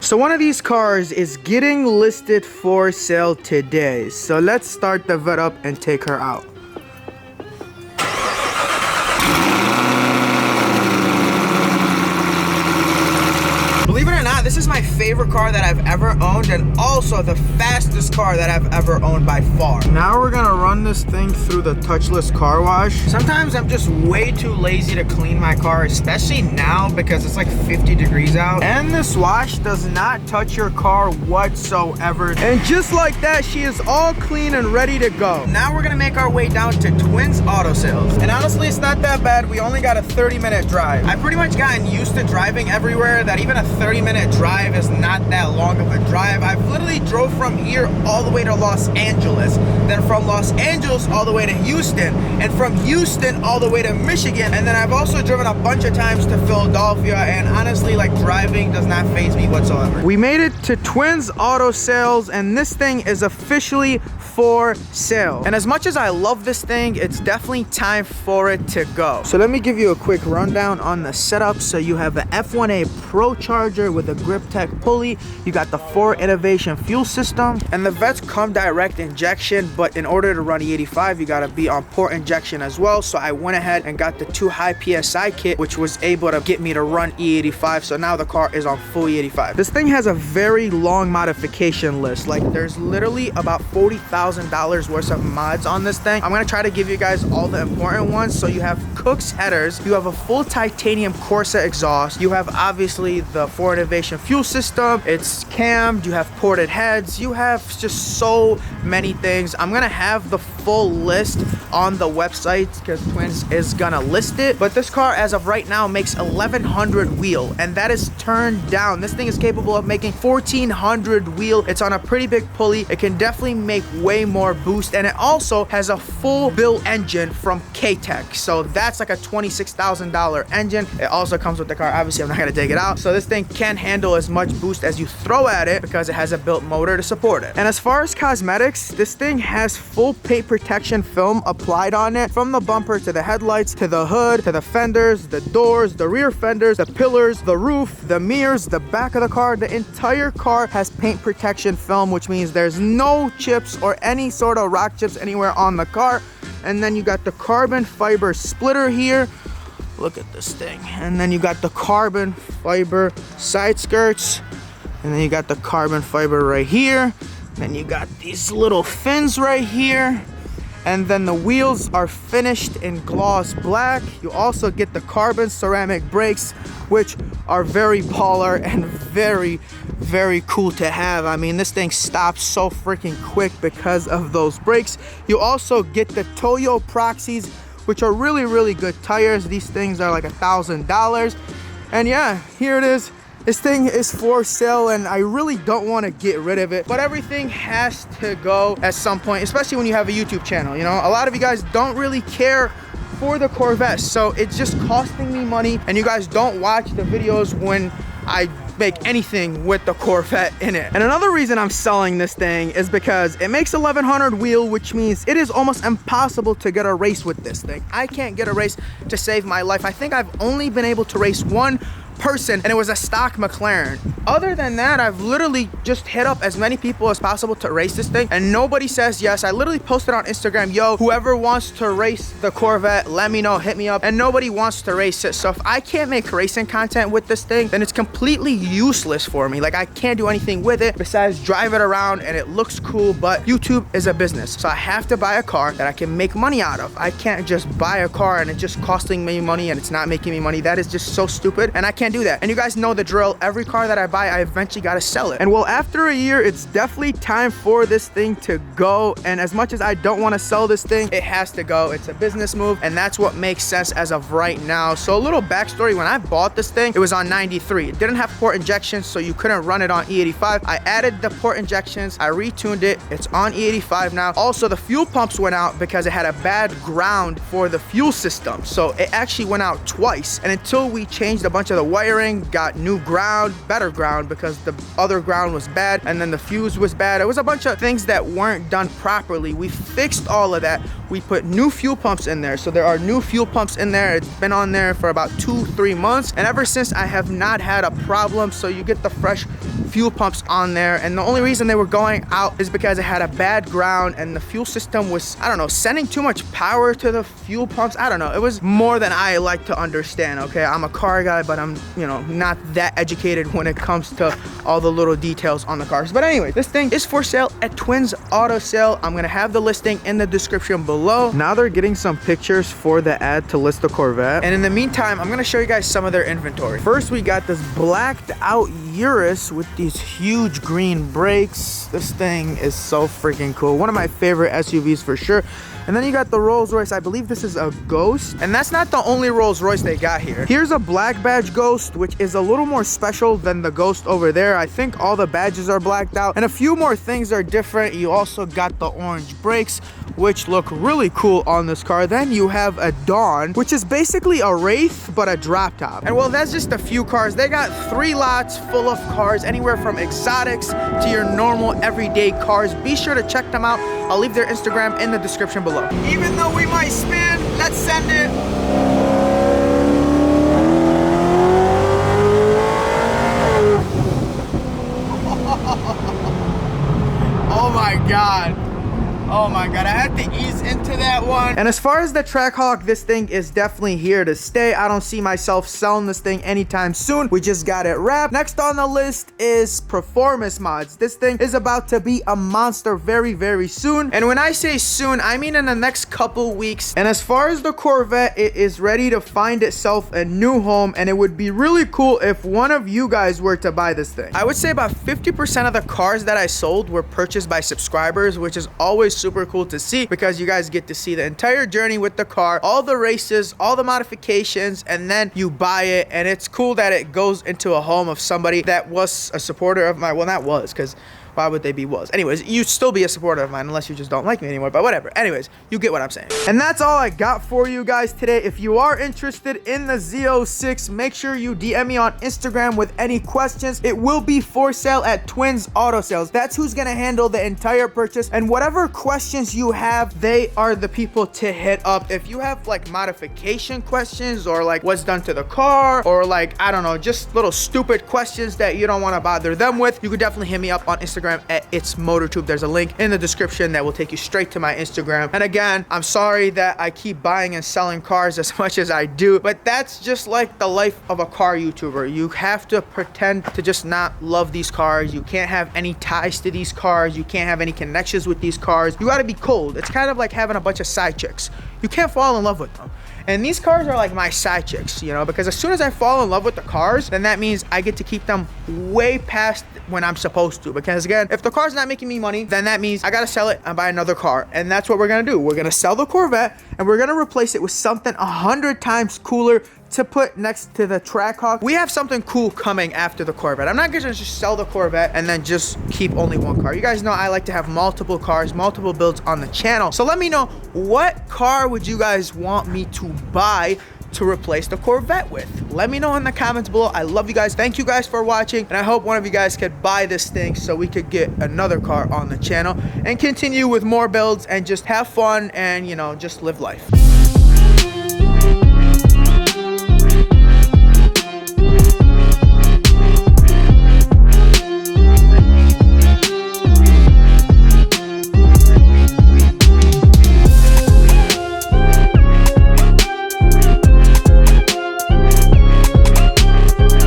So one of these cars is getting listed for sale today. So let's start the vet up and take her out. Believe it or not, this is my favorite car that I've ever owned, and also the fastest car that I've ever owned by far. Now we're gonna run this thing through the touchless car wash. Sometimes I'm just way too lazy to clean my car, especially now because it's like 50 degrees out. And this wash does not touch your car whatsoever. And just like that, she is all clean and ready to go. Now we're gonna make our way down to Twins Auto Sales. And honestly, it's not that bad. We only got a 30-minute drive. I've pretty much gotten used to driving everywhere that even a 30-minute drive is not that long of a drive. I've literally drove from here all the way to Los Angeles, then from Los Angeles all the way to Houston, and from Houston all the way to Michigan, and then I've also driven a bunch of times to Philadelphia, and honestly, like, driving does not faze me whatsoever. We made it to Twins Auto Sales, and this thing is officially for sale. And as much as I love this thing, it's definitely time for it to go. So let me give you a quick rundown on the setup. So you have the F1A Pro charger with a grip tech pulley. You got the 4 Innovation fuel system, and the vets come direct injection, but in order to run E85, you gotta be on port injection as well. So I went ahead and got the 2 high PSI kit, which was able to get me to run E85. So now the car is on full E85. This thing has a very long modification list. Like, there's literally about $40,000 worth of mods on this thing. I'm gonna try to give you guys all the important ones. So you have Cook's headers, you have a full titanium Corsa exhaust, you have obviously the 4 Innovation fuel system, it's cammed, you have ported heads, you have just so many things. I'm gonna have the full list on the website because Twins is gonna list it, but this car as of right now makes 1100 wheel, and that is turned down. This thing is capable of making 1400 wheel. It's on a pretty big pulley. It can definitely make way more boost, and it also has a full built engine from K-Tech, so that's like a $26,000 engine. It also comes with the car. Obviously, I'm not gonna take it out, so this thing can handle as much boost as you throw at it because it has a built motor to support it. And as far as cosmetics, this thing has full paint protection film applied on it, from the bumper to the headlights to the hood to the fenders, the doors, the rear fenders, the pillars, the roof, the mirrors, the back of the car. The entire car has paint protection film, which means there's no chips or any sort of rock chips anywhere on the car. And then you got the carbon fiber splitter here. Look at this thing. And then you got the carbon fiber side skirts, and then you got the carbon fiber right here. Then you got these little fins right here, and then the wheels are finished in gloss black. You also get the carbon ceramic brakes, which are very polar and very cool to have. I mean, this thing stops so freaking quick because of those brakes. You also get the Toyo Proxies, which are really good tires. These things are like $1,000. And yeah, here it is. This thing is for sale, and I really don't want to get rid of it, but everything has to go at some point, especially when you have a YouTube channel. You know, a lot of you guys don't really care for the Corvette, so it's just costing me money, and you guys don't watch the videos when I make anything with the Corvette in it. And another reason I'm selling this thing is because it makes 1100 wheel, which means it is almost impossible to get a race with this thing. I can't get a race to save my life. I think I've only been able to race one person, and it was a stock McLaren. Other than that, I've literally just hit up as many people as possible to race this thing, and nobody says yes. I literally posted on Instagram, yo, whoever wants to race the Corvette, let me know, hit me up, and nobody wants to race it. So if I can't make racing content with this thing, then it's completely useless for me. Like, I can't do anything with it besides drive it around, and it looks cool, but YouTube is a business, so I have to buy a car that I can make money out of. I can't just buy a car and it's just costing me money and it's not making me money. That is just so stupid, and I can't do that. And you guys know the drill. Every car that I buy, I eventually gotta sell it. And well, after a year, it's definitely time for this thing to go. And as much as I don't want to sell this thing, it has to go. It's a business move, and that's what makes sense as of right now. So a little backstory: when I bought this thing, it was on 93. It didn't have port injections, so you couldn't run it on E85. I added the port injections, I retuned it, it's on E85 now. Also, the fuel pumps went out because it had a bad ground for the fuel system, so it actually went out twice. And until we changed a bunch of the wiring, got new ground, better ground, because the other ground was bad, and then the fuse was bad. It was a bunch of things that weren't done properly. We fixed all of that. we put new fuel pumps in there. So there are new fuel pumps in there. It's been on there for about 2-3 months, and ever since I have not had a problem. So you get the fresh fuel pumps on there, and the only reason they were going out is because it had a bad ground and the fuel system was, I don't know, sending too much power to the fuel pumps. I don't know, it was more than I like to understand. Okay, I'm a car guy, but I'm, you know, not that educated when it comes to all the little details on the cars. But anyway, this thing is for sale at Twins Auto Sale. I'm gonna have the listing in the description below. Now they're getting some pictures for the ad to list the Corvette, and in the meantime I'm gonna show you guys some of their inventory. First, we got this blacked out Urus with these huge green brakes. This thing is so freaking cool. One of my favorite SUVs for sure. And then you got the Rolls Royce. I believe this is a Ghost. And that's not the only Rolls Royce they got here. Here's a black badge Ghost, which is a little more special than the Ghost over there. I think all the badges are blacked out. And a few more things are different. You also got the orange brakes, which look really cool on this car. Then you have a Dawn, which is basically a Wraith, but a drop top. And well, that's just a few cars. They got 3 lots full of cars, anywhere from exotics to your normal everyday cars. Be sure to check them out. I'll leave their Instagram in the description below. Even though we might spin, let's send it. Oh my God. Oh my God, I had to ease into that one. And as far as the Trackhawk, this thing is definitely here to stay. I don't see myself selling this thing anytime soon. We just got it wrapped. Next on the list is performance mods. This thing is about to be a monster very, very soon. And when I say soon, I mean in the next couple weeks. And as far as the Corvette, it is ready to find itself a new home, and it would be really cool if one of you guys were to buy this thing. I would say about 50% of the cars that I sold were purchased by subscribers, which is always super cool to see, because you guys get to see the entire journey with the car, all the races, all the modifications, and then you buy it. And it's cool that it goes into a home of somebody that was a supporter of my, well, not was, because why would they be was? Anyways, you'd still be a supporter of mine unless you just don't like me anymore, but whatever. Anyways, you get what I'm saying. And that's all I got for you guys today. If you are interested in the Z06, make sure you DM me on Instagram with any questions. It will be for sale at Twins Auto Sales. That's who's gonna handle the entire purchase. And whatever questions you have, they are the people to hit up. If you have like modification questions, or like what's done to the car, or like, I don't know, just little stupid questions that you don't wanna bother them with, you could definitely hit me up on Instagram at It's MotorTube. There's a link in the description that will take you straight to my Instagram. And again, I'm sorry that I keep buying and selling cars as much as I do, but that's just like the life of a car YouTuber. You have to pretend to just not love these cars. You can't have any ties to these cars. You can't have any connections with these cars. You gotta be cold. It's kind of like having a bunch of side chicks. You can't fall in love with them. And these cars are like my side chicks, you know, because as soon as I fall in love with the cars, then that means I get to keep them way past when I'm supposed to. Because again, if the car's not making me money, then that means I gotta sell it and buy another car. And that's what we're gonna do. We're gonna sell the Corvette and we're gonna replace it with something 100 times cooler to put next to the Trackhawk. We have something cool coming after the Corvette. I'm not gonna just sell the Corvette and then just keep only one car. You guys know I like to have multiple cars, multiple builds on the channel. So let me know, what car would you guys want me to buy to replace the Corvette with? Let me know in the comments below. I love you guys. Thank you guys for watching, and I hope one of you guys could buy this thing so we could get another car on the channel and continue with more builds and just have fun and, you know, just live life.